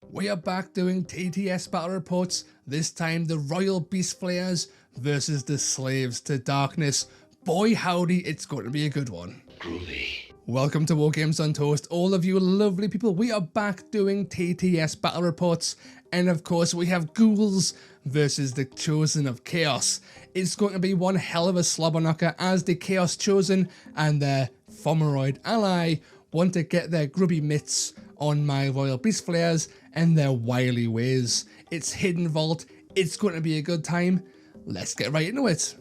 We are back doing TTS battle reports, this time the Royal Beastflayers versus the Slaves to Darkness. Boy howdy, it's going to be a good one. Groovy. Welcome to War Games on Toast, all of you lovely people. We are back doing TTS battle reports, and of course we have ghouls versus the Chosen of Chaos. It's going to be one hell of a slobber knocker as the Chaos Chosen and their Fomeroid ally want to get their grubby mitts on my Royal Beastflayers and their wily ways. It's Hidden Vault, it's going to be a good time. Let's get right into it.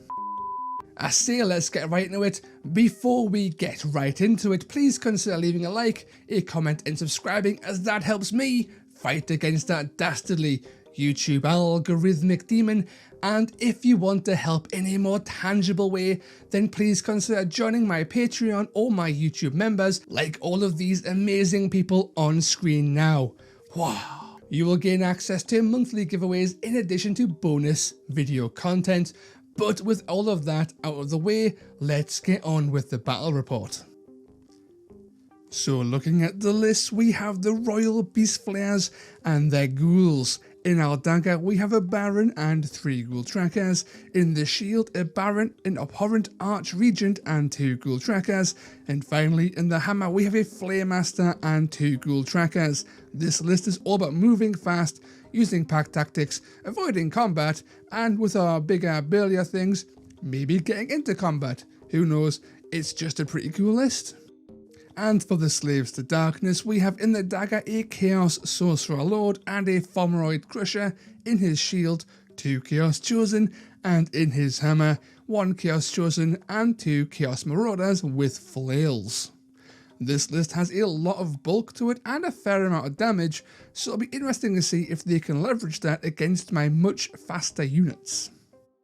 I say let's get right into it. Before we get right into it, please consider leaving a like, a comment and subscribing, as that helps me fight against that dastardly YouTube algorithmic demon. And if you want to help in a more tangible way, then please consider joining my Patreon or my YouTube members, like all of these amazing people on screen now. Wow. You will gain access to monthly giveaways in addition to bonus video content. But with all of that out of the way, let's get on with the battle report. So looking at the list, we have the Royal Beastflayers and their ghouls. In our dagger, we have a Baron and 3 ghoul trackers. In the shield, a Baron, an abhorrent Archregent and 2 ghoul trackers. And finally, in the hammer, we have a Flaymaster and 2 ghoul trackers. This list is all about moving fast, using pack tactics, avoiding combat, and with our bigger, burlier things, maybe getting into combat. Who knows, it's just a pretty cool list. And for the Slaves to Darkness, we have in the dagger a Chaos Sorcerer Lord and a Fomeroid Crusher. In his shield, 2 Chaos Chosen, and in his hammer, 1 Chaos Chosen and 2 Chaos Marauders with flails. This list has a lot of bulk to it and a fair amount of damage, so it'll be interesting to see if they can leverage that against my much faster units.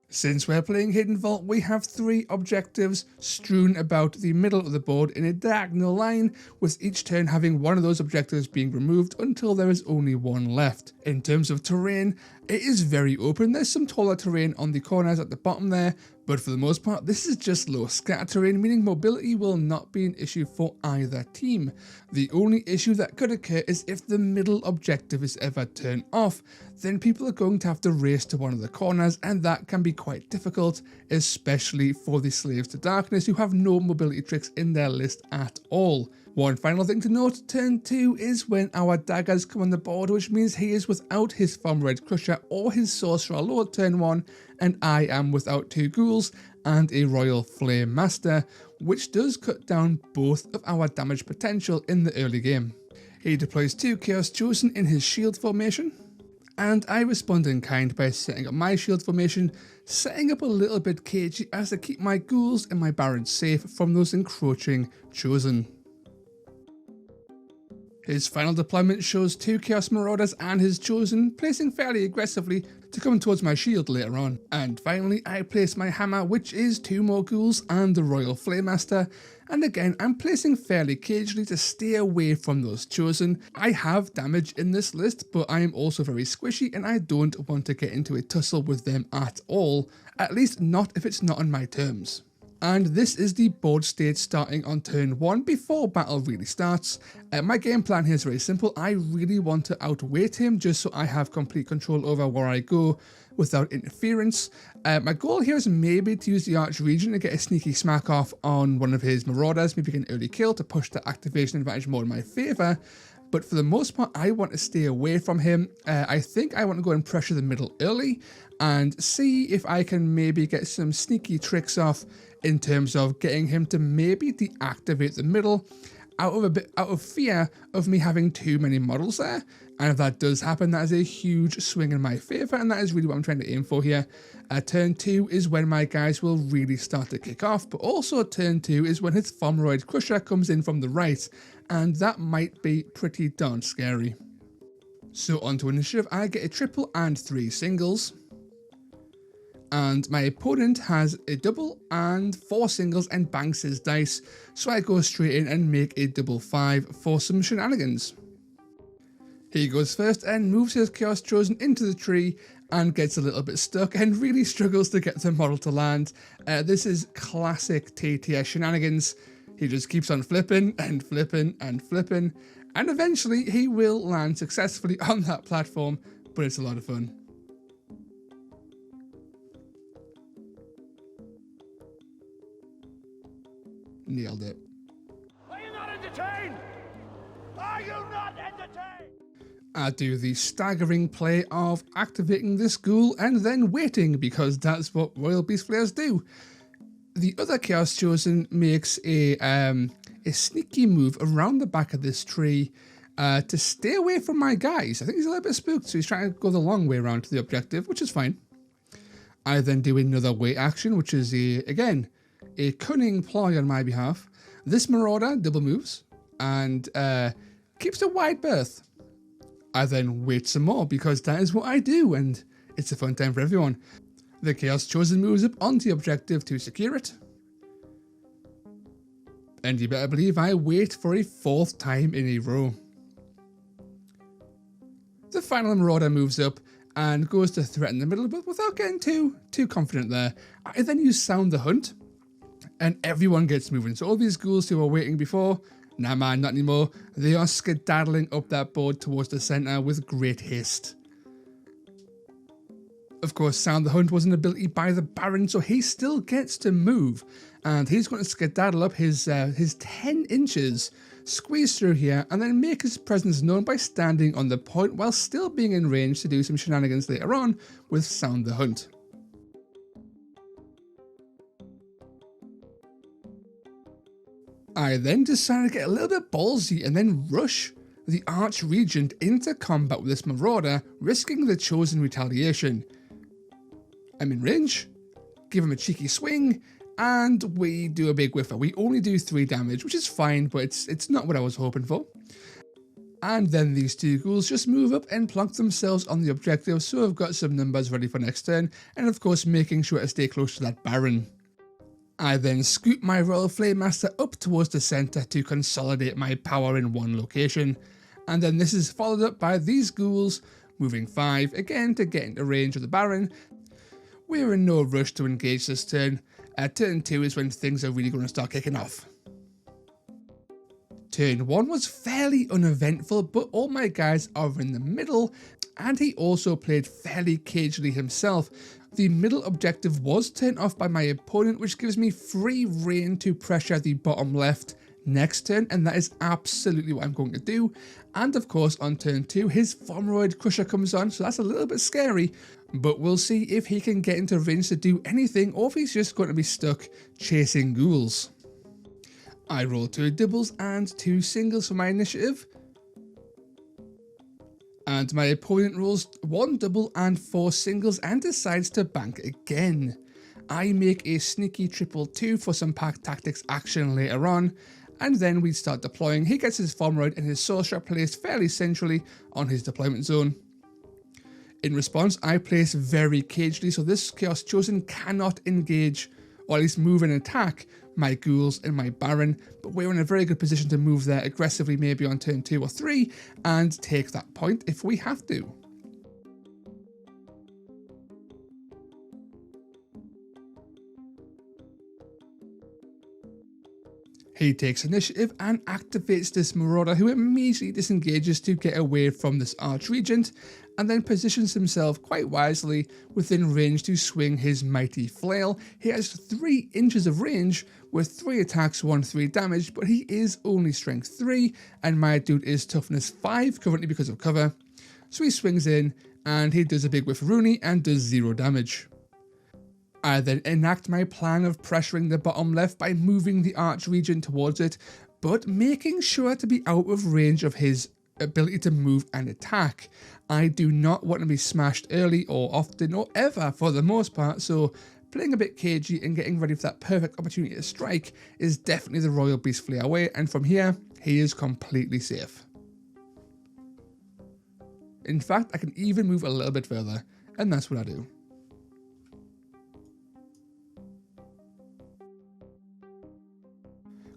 Since we're playing Hidden Vault, we have 3 objectives strewn about the middle of the board in a diagonal line, with each turn having one of those objectives being removed until there is only 1 left. In terms of terrain, it is very open. There's some taller terrain on the corners at the bottom there, but for the most part this is just low scatter terrain, meaning mobility will not be an issue for either team. The only issue that could occur is if the middle objective is ever turned off, then people are going to have to race to one of the corners, and that can be quite difficult, especially for the Slaves to Darkness who have no mobility tricks in their list at all. One final thing to note, turn 2 is when our daggers come on the board, which means he is without his Fomeroid Crusher or his Sorcerer Lord turn 1, and I am without 2 ghouls and a Royal Flame Master, which does cut down both of our damage potential in the early game. He deploys 2 Chaos Chosen in his shield formation, and I respond in kind by setting up my shield formation, setting up a little bit cagey as to keep my ghouls and my barons safe from those encroaching Chosen. His final deployment shows 2 Chaos Marauders and his Chosen, placing fairly aggressively to come towards my shield later on. And finally, I place my hammer, which is 2 more ghouls and the Royal Flaymaster, and again I'm placing fairly cagely to stay away from those Chosen. I have damage in this list, but I am also very squishy and I don't want to get into a tussle with them at all, at least not if it's not on my terms. And this is the board state starting on turn 1 before battle really starts. My game plan here is very simple. I really want to outweight him just so I have complete control over where I go without interference. My goal here is maybe to use the Archregent to get a sneaky smack off on one of his Marauders, maybe get an early kill to push the activation advantage more in my favour. But for the most part, I want to stay away from him. I think I want to go and pressure the middle early and see if I can maybe get some sneaky tricks off in terms of getting him to maybe deactivate the middle out of fear of me having too many models there. And if that does happen, that is a huge swing in my favour, and that is really what I'm trying to aim for here. Turn 2 is when my guys will really start to kick off, but also turn 2 is when his Fomeroid Crusher comes in from the right, and that might be pretty darn scary. So onto initiative, I get a triple and 3 singles. And my opponent has a double and 4 singles and banks his dice, so I go straight in and make a double 5 for some shenanigans. He goes first and moves his Chaos Chosen into the tree and gets a little bit stuck and really struggles to get the model to land. This is classic TTS shenanigans. He just keeps on flipping and flipping and flipping, And eventually he will land successfully on that platform, but it's a lot of fun. Nailed it. Are you not entertained? Are you not entertained? I do the staggering play of activating this ghoul and then waiting, because that's what Royal Beastflayers do. The other Chaos Chosen makes a sneaky move around the back of this tree to stay away from my guys. I think he's a little bit spooked, so he's trying to go the long way around to the objective, which is fine. I then do another wait action, which is, again, a cunning ploy on my behalf. This Marauder double moves and keeps a wide berth. I then wait some more, because that is what I do, and it's a fun time for everyone. The Chaos Chosen moves up onto the objective to secure it. And you better believe I wait for a 4th time in a row. The final Marauder moves up and goes to threaten the middle, but without getting too confident there, I then use Sound the Hunt, and everyone gets moving. So all these ghouls who were waiting before, nah man, not anymore. They are skedaddling up that board towards the centre with great haste. Of course, Sound the Hunt was an ability by the Baron, so he still gets to move. And he's going to skedaddle up his 10 inches, squeeze through here, and then make his presence known by standing on the point while still being in range to do some shenanigans later on with Sound the Hunt. I then decided to get a little bit ballsy and then rush the Archregent into combat with this Marauder, risking the Chosen retaliation. I'm in range, give him a cheeky swing, and we do a big whiffer. We only do 3 damage, which is fine, but it's not what I was hoping for. And then these 2 ghouls just move up and plonk themselves on the objective, so I've got some numbers ready for next turn, and of course making sure to stay close to that Baron. I then scoop my Royal Flame Master up towards the centre to consolidate my power in one location, and then this is followed up by these ghouls moving 5 again to get into range of the Baron. We're in no rush to engage this turn. Turn 2 is when things are really going to start kicking off. Turn 1 was fairly uneventful, but all my guys are in the middle, and he also played fairly cagely himself. The middle objective was turned off by my opponent, which gives me free rein to pressure the bottom left next turn, and that is absolutely what I'm going to do. And of course on turn 2 his Fomeroid Crusher comes on, so that's a little bit scary, but we'll see if he can get into range to do anything or if he's just going to be stuck chasing ghouls. I roll 2 doubles and 2 singles for my initiative, and my opponent rolls 1 double and 4 singles and decides to bank again. I make a sneaky triple 2 for some pack tactics action later on, and then we start deploying. He gets his Fomeroid and his Sorcerer placed fairly centrally on his deployment zone. In response, I place very cagely, so this Chaos Chosen cannot engage, or at least move and attack, my ghouls and my Baron, but we're in a very good position to move there aggressively maybe on turn 2 or 3, and take that point if we have to. He takes initiative and activates this Marauder, who immediately disengages to get away from this Archregent, and then positions himself quite wisely within range to swing his mighty flail. He has 3 inches of range with 3 attacks, 1/3 damage, but he is only strength 3, and my dude is toughness 5 currently because of cover. So he swings in, and he does a big whiff Rooney and does 0 damage. I then enact my plan of pressuring the bottom left by moving the Archregent towards it, but making sure to be out of range of his ability to move and attack. I do not want to be smashed early or often or ever for the most part, so playing a bit cagey and getting ready for that perfect opportunity to strike is definitely the Royal Beastflayer way, and from here, he is completely safe. In fact, I can even move a little bit further, and that's what I do.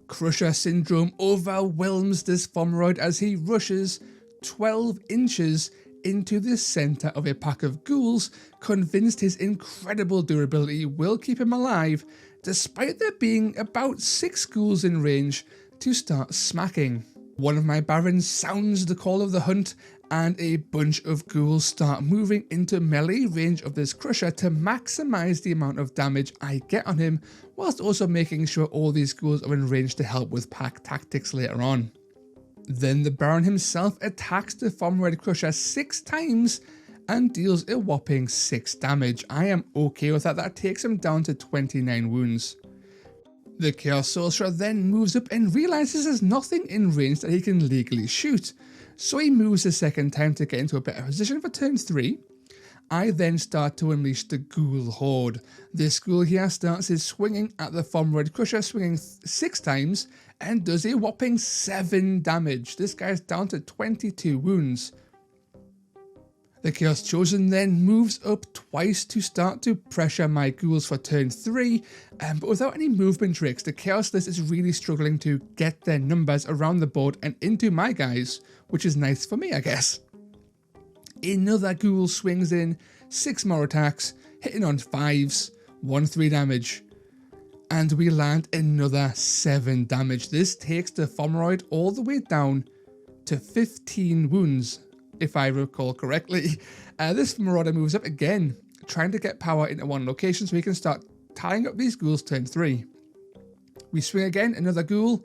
Crusher Syndrome overwhelms this Fomeroid as he rushes 12 inches into the centre of a pack of ghouls, convinced his incredible durability will keep him alive, despite there being about 6 ghouls in range to start smacking. One of my barons sounds the call of the hunt, and a bunch of ghouls start moving into melee range of this crusher to maximize the amount of damage I get on him, whilst also making sure all these ghouls are in range to help with pack tactics later on. Then the baron himself attacks the Fomred crusher 6 times and deals a whopping 6 damage. I am okay with that. That takes him down to 29 wounds. The Chaos Sorcerer then moves up and realizes there's nothing in range that he can legally shoot, so he moves a second time to get into a better position for turn 3. I then start to unleash the Ghoul Horde. This ghoul here starts his swinging at the Fomred crusher, swinging 6 times, and does a whopping 7 damage. This guy's down to 22 wounds. The Chaos Chosen then moves up twice to start to pressure my ghouls for turn 3, but without any movement tricks, the Chaos list is really struggling to get their numbers around the board and into my guys, which is nice for me, I guess. Another ghoul swings in, 6 more attacks, hitting on 5s, 1-3 damage, and we land another 7 damage. This takes the Fomroid all the way down to 15 wounds. If I recall correctly. This Marauder moves up again, trying to get power into one location so he can start tying up these ghouls turn 3. We swing again, another ghoul,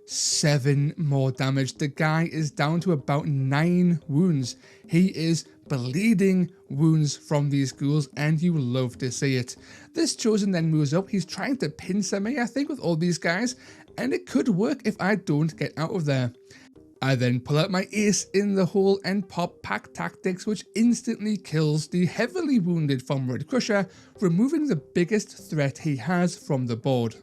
7 more damage. The guy is down to about 9 wounds. He is bleeding wounds from these ghouls, and you love to see it. This Chosen then moves up. He's trying to pincer me, I think, with all these guys, and it could work if I don't get out of there. I then pull out my ace in the hole and pop pack tactics, which instantly kills the heavily wounded Fomred crusher, removing the biggest threat he has from the board.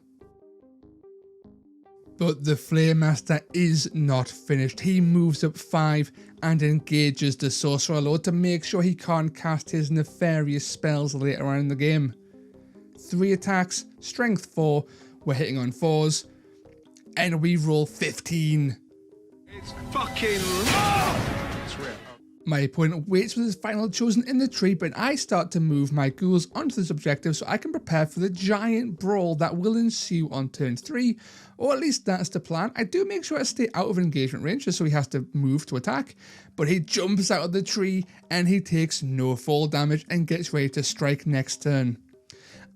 But the Flame Master is not finished. He moves up 5 and engages the Sorcerer Lord to make sure he can't cast his nefarious spells later on in the game. 3 attacks, strength 4, we're hitting on 4s, and we roll 15. It's fucking love! It's real. My opponent waits with his final Chosen in the tree, but I start to move my ghouls onto this objective so I can prepare for the giant brawl that will ensue on turn 3, or at least that's the plan. I do make sure I stay out of engagement range just so he has to move to attack, but he jumps out of the tree and he takes no fall damage and gets ready to strike next turn.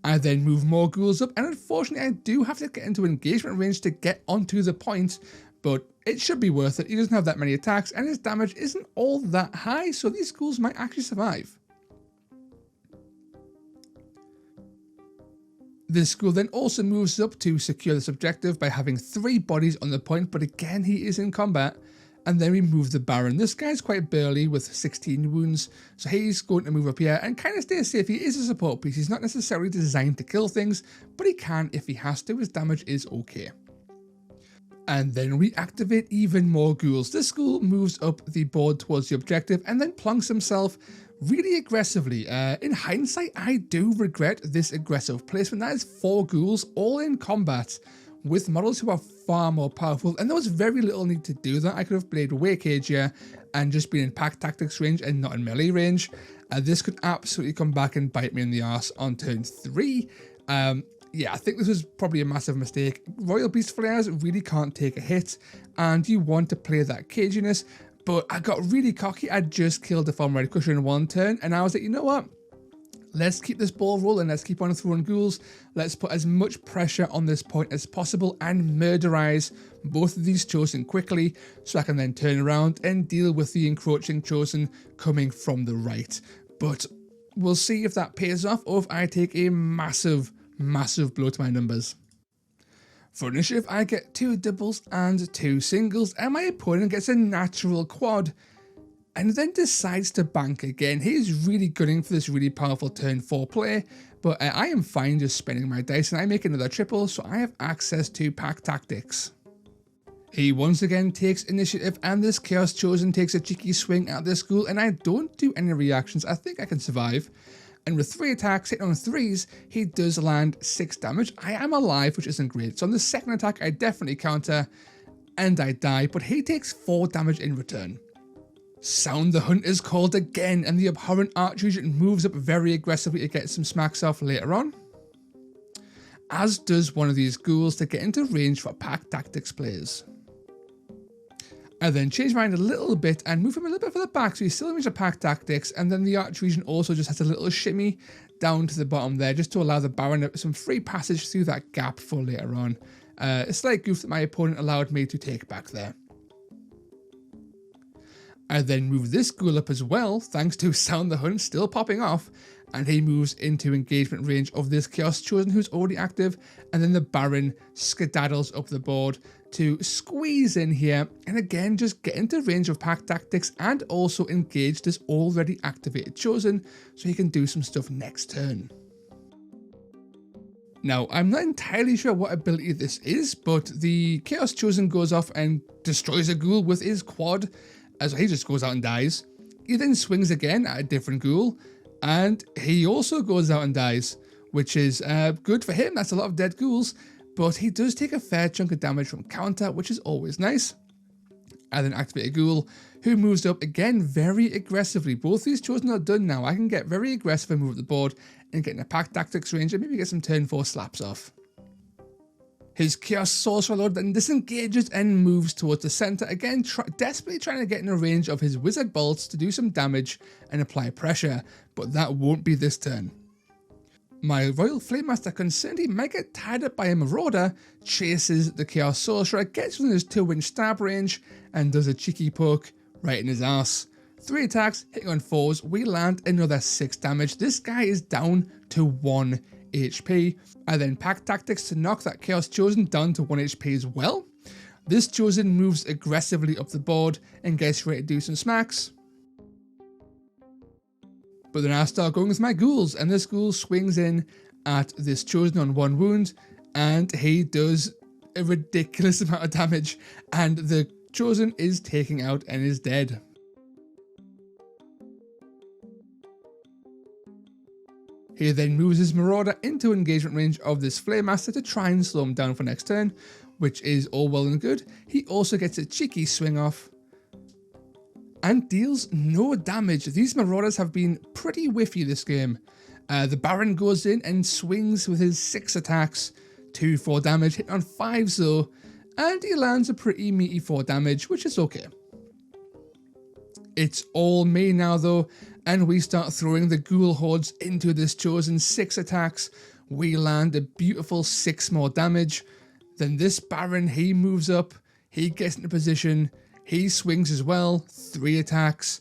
I then move more ghouls up, and unfortunately I do have to get into engagement range to get onto the point, but it should be worth it. He doesn't have that many attacks and his damage isn't all that high, so these ghouls might actually survive. This ghoul then also moves up to secure this objective by having 3 bodies on the point, but again he is in combat. And then we move the Baron. This guy's quite burly with 16 wounds, so he's going to move up here and kind of stay safe. He is a support piece. He's not necessarily designed to kill things, but he can if he has to. His damage is okay. And then we activate even more ghouls. This ghoul moves up the board towards the objective and then plonks himself really aggressively. In hindsight, I do regret this aggressive placement. That is 4 ghouls all in combat with models who are far more powerful, and there was very little need to do that. I could have played way cagier and just been in pack tactics range and not in melee range. This could absolutely come back and bite me in the arse on turn 3. Yeah, I think this was probably a massive mistake. Royal Beastflayers really can't take a hit, and you want to play that caginess, but I got really cocky. I just killed the Fomred crusher in 1 turn, and I was like, you know what? Let's keep this ball rolling, let's keep on throwing ghouls, let's put as much pressure on this point as possible and murderize both of these Chosen quickly so I can then turn around and deal with the encroaching Chosen coming from the right. But we'll see if that pays off or if I take a massive blow to my numbers. For initiative, I get 2 doubles and 2 singles, and my opponent gets a natural quad, and then decides to bank again. He's really gunning for this really powerful turn 4 play, but I am fine just spending my dice, and I make another triple, so I have access to pack tactics. He once again takes initiative, and this Chaos Chosen takes a cheeky swing at this ghoul, and I don't do any reactions. I think I can survive. And with 3 attacks hitting on 3s, he does land 6 damage. I am alive, which isn't great. So on the second attack, I definitely counter, and I die, but he takes 4 damage in return. Sound the Hunt is called again, and the abhorrent Archregent moves up very aggressively to get some smacks off later on, as does one of these ghouls to get into range for pack tactics players. And then change mind a little bit and move him a little bit further back so he's still in range of pack tactics. And then the arch region also just has a little shimmy down to the bottom there just to allow the Baron some free passage through that gap for later on. A slight goof that my opponent allowed me to take back there. I then move this ghoul up as well, thanks to Sound the Hunt still popping off, and he moves into engagement range of this Chaos Chosen who's already active, and then the Baron skedaddles up the board to squeeze in here, and again just get into range of pack tactics and also engage this already activated Chosen so he can do some stuff next turn. Now, I'm not entirely sure what ability this is, but the Chaos Chosen goes off and destroys a ghoul with his quad, as he just goes out and dies. He then swings again at a different ghoul, and he also goes out and dies, which is good for him. That's a lot of dead ghouls, but he does take a fair chunk of damage from counter, which is always nice. I then activate a ghoul who moves up again very aggressively. Both these Chosen are done now. I can get very aggressive and move up the board and get in a pack tactics range and maybe get some turn 4 slaps off. His Chaos Sorcerer Lord then disengages and moves towards the center, again desperately trying to get in a range of his Wizard Bolts to do some damage and apply pressure, but that won't be this turn. My Royal Flamemaster, concerned he might get tied up by a Marauder, chases the Chaos Sorcerer, gets within his 2-inch stab range, and does a cheeky poke right in his arse. 3 attacks, hitting on 4s, we land another 6 damage. This guy is down to 1 HP. I then pack tactics to knock that Chaos Chosen down to 1 HP as well. This Chosen moves aggressively up the board and gets ready to do some smacks. But then I start going with my ghouls, and this ghoul swings in at this Chosen on 1 wound, and he does a ridiculous amount of damage, and the Chosen is taken out and is dead. He then moves his Marauder into engagement range of this Flamemaster to try and slow him down for next turn, which is all well and good. He also gets a cheeky swing off and deals no damage. These Marauders have been pretty whiffy this game. The Baron goes in and swings with his 6 attacks, 2 4 damage, hit on 5s though, and he lands a pretty meaty 4 damage, which is okay. It's all me now though, and we start throwing the ghoul hordes into this Chosen. 6 attacks, we land a beautiful 6 more damage. Then this Baron, he moves up, he gets into position, he swings as well, 3 attacks,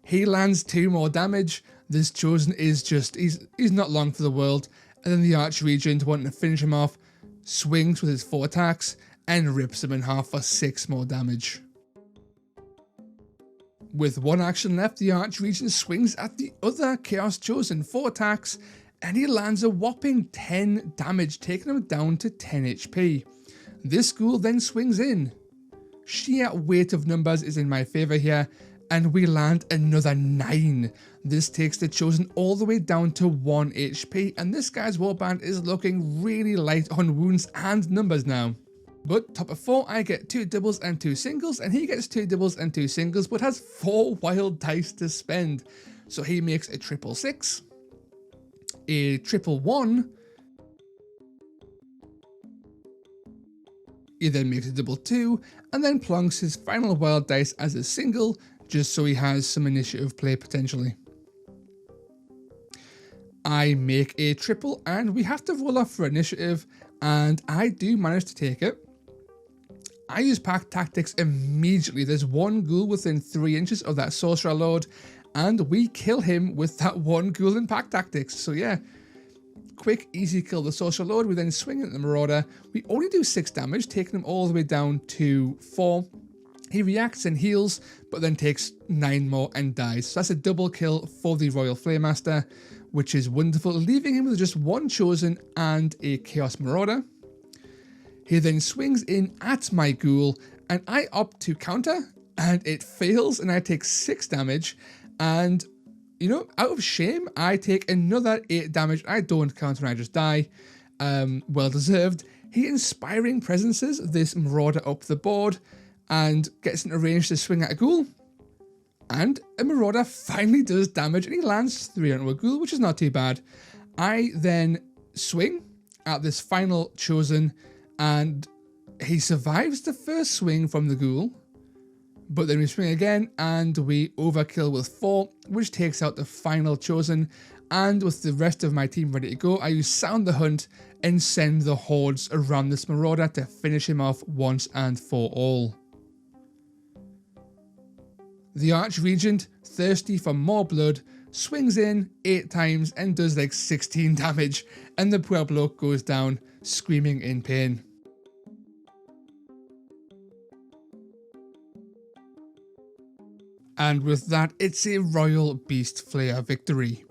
he lands 2 more damage. This Chosen is just, he's not long for the world. And then the Arch Regent, wanting to finish him off, swings with his 4 attacks and rips him in half for 6 more damage. With 1 action left, the Arch Regent swings at the other Chaos Chosen, 4 attacks, and he lands a whopping 10 damage, taking him down to 10 HP. This ghoul then swings in. Sheer weight of numbers is in my favour here, and we land another 9. This takes the Chosen all the way down to 1 HP, and this guy's warband is looking really light on wounds and numbers now. But top of 4, I get 2 doubles and 2 singles, and he gets 2 doubles and 2 singles, but has 4 wild dice to spend. So he makes a 666, a 111, he then makes a 222, and then plonks his final wild dice as a single, just so he has some initiative play potentially. I make a triple, and we have to roll off for initiative, and I do manage to take it. I use pack tactics immediately. There's 1 ghoul within 3 inches of that Sorcerer Lord, and we kill him with that 1 ghoul in pack tactics. So yeah, quick, easy kill the Sorcerer Lord. We then swing at the Marauder. We only do 6 damage, taking him all the way down to 4. He reacts and heals, but then takes 9 more and dies. So that's a double kill for the Royal Flamemaster, which is wonderful, leaving him with just 1 Chosen and a Chaos Marauder. He then swings in at my ghoul, and I opt to counter, and it fails, and I take 6 damage, and, you know, out of shame, I take another 8 damage. I don't counter and I just die. Well deserved. He Inspiring Presences this Marauder up the board, and gets into range to swing at a ghoul, and a Marauder finally does damage, and he lands 3 onto a ghoul, which is not too bad. I then swing at this final Chosen, and he survives the first swing from the ghoul, But then we swing again and we overkill with 4, which takes out the final chosen. And with the rest of my team ready to go, I use Sound the Hunt and send the hordes around this marauder to finish him off once and for all. The Archregent, thirsty for more blood, swings in 8 times and does like 16 damage, and the poor bloke goes down screaming in pain. And with that, it's a Royal Beastflayer victory.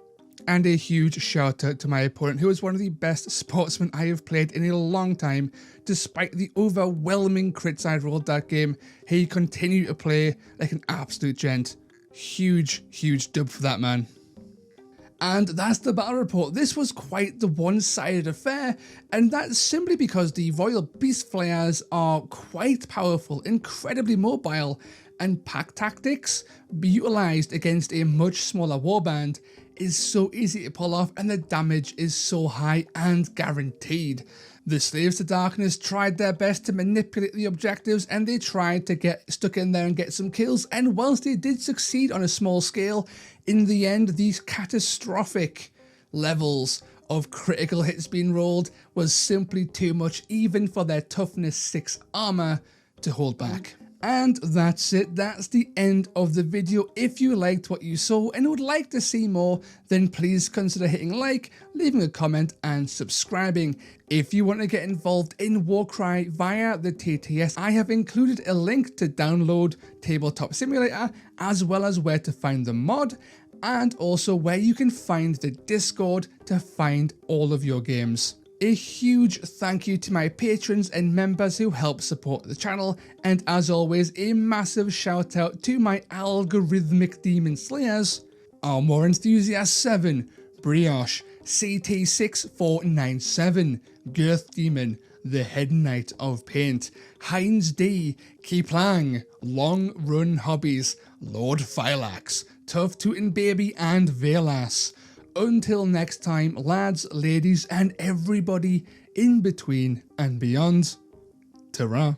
And a huge shout out to my opponent, who is one of the best sportsmen I have played in a long time. Despite the overwhelming crits I rolled that game, he continued to play like an absolute gent. Huge dub for that man. And that's the battle report. This was quite the one-sided affair, and that's simply because the Royal Beastflayers are quite powerful, incredibly mobile, and pack tactics utilised against a much smaller warband is so easy to pull off, and the damage is so high and guaranteed. The Slaves to Darkness tried their best to manipulate the objectives, and they tried to get stuck in there and get some kills, and whilst they did succeed on a small scale, in the end these catastrophic levels of critical hits being rolled was simply too much even for their toughness 6 armor to hold back. And that's it, that's the end of the video. If you liked what you saw and would like to see more, then please consider hitting like, leaving a comment and subscribing. If you want to get involved in Warcry via the TTS, I have included a link to download Tabletop Simulator, as well as where to find the mod, and also where you can find the Discord to find all of your games. A huge thank you to my patrons and members who help support the channel, and as always a massive shout out to my algorithmic demon slayers, Armor Enthusiast 7, Brioche, CT6497, Girth Demon, The Head Knight of Paint, Heinz D, Kiplang, Long Run Hobbies, Lord Phylax, Tough Tootin' Baby and Velas. Until next time, lads, ladies, and everybody in between and beyond, ta-ra.